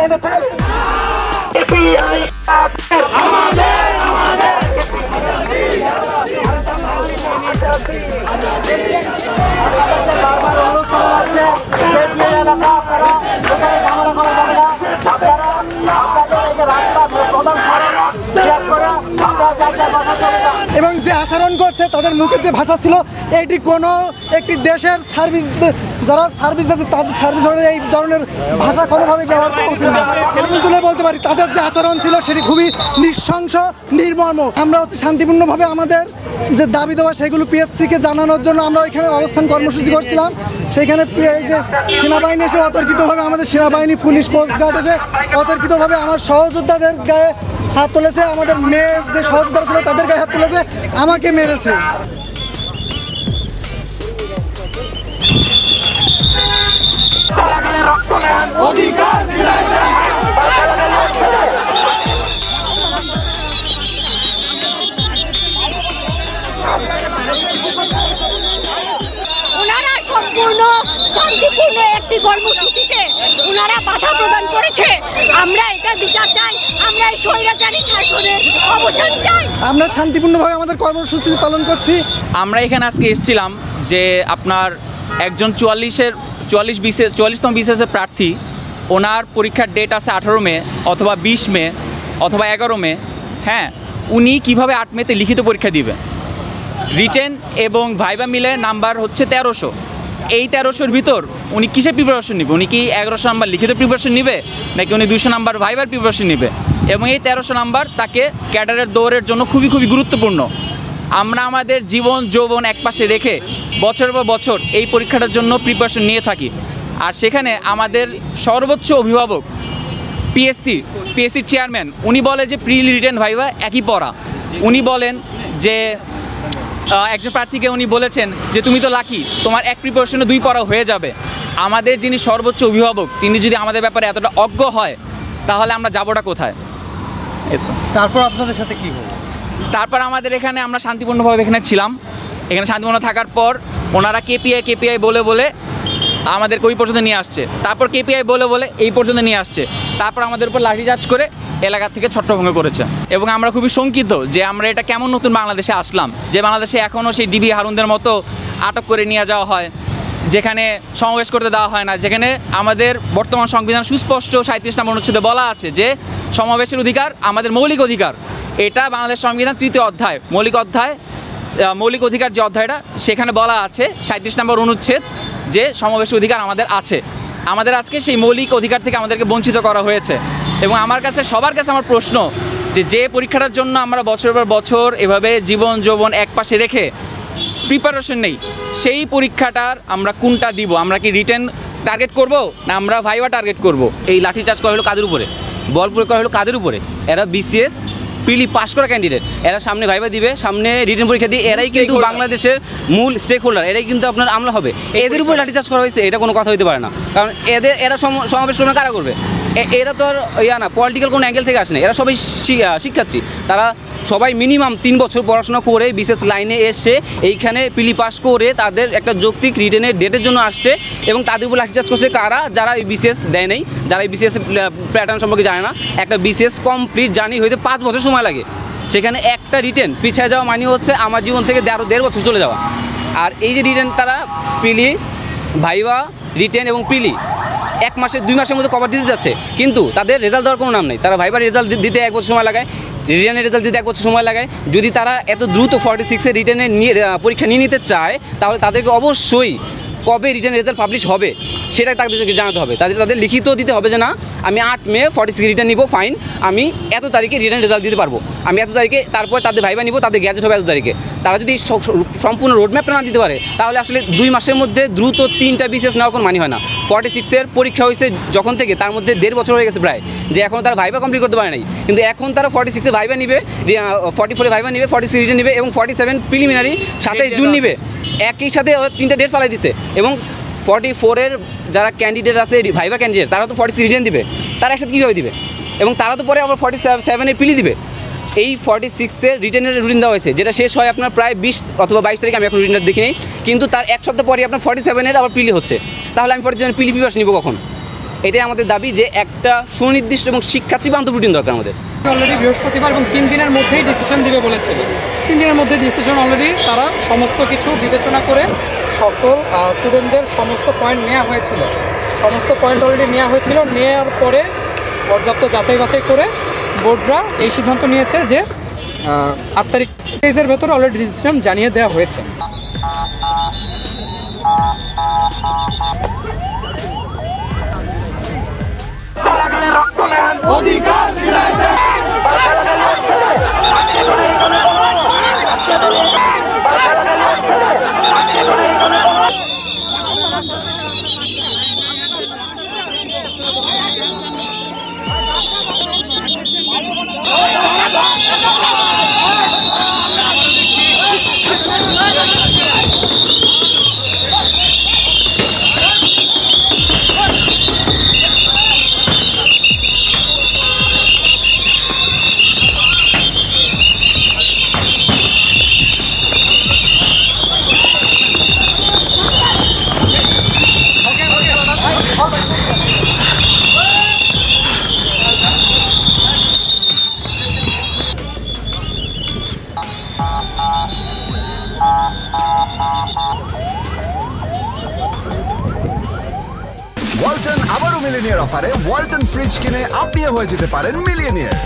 মেনেছে। বারবার অনুরোধ করা হচ্ছে এলাকা আপনারা সেখানে ঝামেলা করা যাবে না। আপনারা আপনাদের এই যে রাস্তা প্রধান এবং যে আচরণ করছে তাদের মুখের যে ভাষা ছিল এটি কোনো একটি দেশের সার্ভিস যারা সার্ভিস আছে তাদের সার্ভিস এই ধরনের ভাষা কোনোভাবে ব্যবহার করা উচিত না। আমি তুলে বলতে পারি তাদের যে আচরণ ছিল সেটি খুবই নৃশংস নির্মম। আমরা হচ্ছে শান্তিপূর্ণভাবে আমাদের যে দাবি দেওয়া সেগুলো পিএসসিকে জানানোর জন্য আমরা ওইখানে অবস্থান কর্মসূচি করছিলাম। সেখানে এই যে সেনাবাহিনী এসে অতর্কিতভাবে আমাদের সেনাবাহিনী পুলিশ কোস্টগার্ড এসে অতর্কিতভাবে আমার সহযোদ্ধাদের গায়ে হাত তুলেছে, আমাদের মেয়ে যে সহযোদ্ধা ছিল তাদের গায়ে হাত তুলেছে, আমাকে মেরেছে। ওনারা সম্পূর্ণ শান্তিপূর্ণ একটি কর্মসূচিতে ওনারা বাধা প্রদান করেছে। আমরা এটার বিচার চাই, আমরা এই স্বৈরাচারী শাসনের অবসান চাই। আমরা শান্তিপূর্ণভাবে আমাদের কর্মসূচি পালন করছি। আমরা এখানে আজকে এসেছিলাম যে আপনার একজন 44তম বিসিএসের প্রার্থী, ওনার পরীক্ষার ডেট আছে 18 মে অথবা 20 মে অথবা 11 মে। হ্যাঁ, উনি কিভাবে 8 মেতে লিখিত পরীক্ষা দিবেন? রিটেন এবং ভাইবা মিলে নাম্বার হচ্ছে 1300। এই 1300-র ভিতর উনি কিসের প্রিপারেশন নেবে? উনি কি 1100 নাম্বার লিখিত প্রিপারেশন নেবে নাকি উনি 200 নাম্বার ভাইবার প্রিপারেশন নেবে? এবং এই 1300 নাম্বার তাকে ক্যাডারের দৌড়ের জন্য খুবই গুরুত্বপূর্ণ। আমরা আমাদের জীবন যৌবন একপাশে রেখে বছর পর বছর এই পরীক্ষাটার জন্য প্রিপারেশন নিয়ে থাকি। আর সেখানে আমাদের সর্বোচ্চ অভিভাবক পিএসসির চেয়ারম্যান উনি বলে যে প্রি রিটেন ভাইবা একই পড়া। উনি বলেন যে একজন প্রার্থীকে উনি বলেছেন যে তুমি তো লাকি, তোমার এক প্রিপারেশনে 2 পড়া হয়ে যাবে। আমাদের যিনি সর্বোচ্চ অভিভাবক তিনি যদি আমাদের ব্যাপারে এতটা অজ্ঞ হয় তাহলে আমরা যাবোটা কোথায়? তারপর আপনাদের সাথে কী হলো? তারপর আমাদের এখানে আমরা শান্তিপূর্ণভাবে এখানে ছিলাম। এখানে শান্তিপূর্ণ থাকার পর ওনারা কেপিআই বলে আমাদেরকে ওই পর্যন্ত নিয়ে আসছে। তারপর কেপিআই বলে এই পর্যন্ত নিয়ে আসছে। তারপর আমাদের উপর লাঠিচার্জ করে এলাকা থেকে ছত্রভঙ্গ করেছে। এবং আমরা খুবই শঙ্কিত যে আমরা এটা কেমন নতুন বাংলাদেশে আসলাম, যে বাংলাদেশে এখনও সেই ডিবি হারুনদের মতো আটক করে নিয়ে যাওয়া হয়, যেখানে সমাবেশ করতে দেওয়া হয় না, যেখানে আমাদের বর্তমান সংবিধান সুস্পষ্ট 37 নম্বর অনুচ্ছেদে বলা আছে যে সমাবেশের অধিকার আমাদের মৌলিক অধিকার। এটা বাংলাদেশ সংবিধান 3য় অধ্যায় মৌলিক অধিকার যে অধ্যায়টা সেখানে বলা আছে 37 নম্বর অনুচ্ছেদ যে সমাবেশের অধিকার আমাদের আছে। আমাদের আজকে সেই মৌলিক অধিকার থেকে আমাদেরকে বঞ্চিত করা হয়েছে। এবং আমার কাছে সবার কাছে আমার প্রশ্ন যে পরীক্ষাটার জন্য আমরা বছরের পর বছর এভাবে জীবন যৌবন এক পাশে রেখে প্রিপারেশন নেই, সেই পরীক্ষাটার আমরা কোনটা দিব? আমরা কি রিটেন টার্গেট করব না আমরা ভাইবা টার্গেট করব? এই লাঠিচার্জ করা হলো কাদের উপরে? বল প্রয়োগ করা হলো কাদের উপরে? এরা বিসিএস প্রিলি পাস করা ক্যান্ডিডেট, এরা সামনে ভাইবা দিবে, সামনে রিটেন পরীক্ষা দিয়ে এরাই কিন্তু বাংলাদেশের মূল স্টেক হোল্ডার, এরাই কিন্তু আপনার আমলা হবে। এদের উপরে লাঠিচার্জ করা হয়েছে, এটা কোনো কথা হইতে পারে না। কারণ এরা সমাবেশ করবে কারা করবে? এরা তো আর না পলিটিক্যাল কোনো অ্যাঙ্গেল থেকে আসে না, এরা সবাই শিক্ষার্থী। তারা সবাই মিনিমাম 3 বছর পড়াশোনা করে বিশেষ লাইনে এসে এইখানে প্রিলি পাস করে তাদের একটা যৌক্তিক রিটেনের ডেটের জন্য আসছে। এবং তাদের উপর লাঠিচার্জ করছে কারা? যারা এই বিসিএস দেয় নেই, যারা এই বিসিএস প্যাটার্ন সম্পর্কে জানে না। একটা বিসিএস কমপ্লিট জার্নি হইতে 5 বছর সময় লাগে, সেখানে একটা রিটেন পিছিয়ে যাওয়া মানে হচ্ছে আমার জীবন থেকে আরও 1.5 বছর চলে যাওয়া। আর এই যে রিটেন তারা প্রিলি ভাইবা রিটেন এবং প্রিলি 1 মাসের 2 মাসের মধ্যে কভার দিতে যাচ্ছে, কিন্তু তাদের রেজাল্ট দেওয়ার কোনো নাম নেই। তারা ভাইবার রেজাল্ট দিতে 1 বছর সময় লাগায়, রিটেনের রেজাল্ট দিতে 1 বছর সময় লাগায়। যদি তারা এত দ্রুত 46-এর রিটেনের পরীক্ষা নিয়ে নিতে চায় তাহলে তাদেরকে অবশ্যই কবে রিটেন রেজাল্ট পাবলিশ হবে সেটা তাদেরকে জানাতে হবে। তাদের লিখিত দিতে হবে যে না আমি 8 মে 46 রিটেন নিব, ফাইন, আমি এত তারিখে রিটেন রেজাল্ট দিতে পারবো, আমি এত তারিখে তারপর তাদের ভাইবা নিব, তাদের গ্যাজেট হবে এত তারিখে। তারা যদি সম্পূর্ণ রোডম্যাপটা না দিতে পারে তাহলে আসলে 2 মাসের মধ্যে দ্রুত 3টা বিসিএস নেওয়া কোনো মানে হয় না। 46-এর পরীক্ষা হয়েছে যখন থেকে তার মধ্যে 1.5 বছর হয়ে গেছে প্রায়, যে এখন তারা ভাইবা কমপ্লিট করতে পারে নাই। কিন্তু এখন তারা 46-এ ভাইবা নিবে, 44-এ ভাইবা নিবে, 46 রিটেন নিবে এবং 47 প্রিলিমিনারি 27 জুন নিবে। একই সাথে 3টা ডেট ফালাই দিচ্ছে। এবং 44-এর যারা ক্যান্ডিডেট আছে ভাইবা ক্যান্ডিডেট তারা তো 46 রিটেন দিবে, তারা একসাথে কীভাবে দিবে? এবং তারা তো পরে আবার 47-এর প্রিলি দিবে। এই 46-এর রিটেনের রুটিন দেওয়া হয়েছে, যেটা শেষ হয় আপনার প্রায় 20 অথবা 22 তারিখে, আমি এখন রুটিনটা দেখিনি, কিন্তু তার 1 সপ্তাহ পরে আপনার 47-এর আবার প্রিলি হচ্ছে। তাহলে আমি 47 প্রিলি প্রিপারেশন নিব কখন? এটাই আমাদের দাবি যে একটা সুনির্দিষ্ট এবং শিক্ষার্থী বান্ধব রুটিন দরকার আমাদের। অলরেডি বৃহস্পতিবার এবং 3 দিনের মধ্যেই ডিসিশন দিবে বলেছিল। 3 দিনের মধ্যে ডিসিশন অলরেডি তারা সমস্ত কিছু বিবেচনা করে সকল স্টুডেন্টদের সমস্ত পয়েন্ট নেওয়া হয়েছিল, সমস্ত পয়েন্ট অলরেডি নেওয়া হয়েছিল। নেওয়ার পরে পর্যাপ্ত যাচাই বাছাই করে বোর্ডরা এই সিদ্ধান্ত নিয়েছে যে 8 তারিখের ভেতরে অলরেডি ডিসিশন জানিয়ে দেওয়া হয়েছে। ওয়ালটন আবারও মিলিনিয়ার অফারে ওয়ালটন ফ্রিজ কিনে আপনিও হয়ে যেতে পারেন মিলিয়নিয়ার।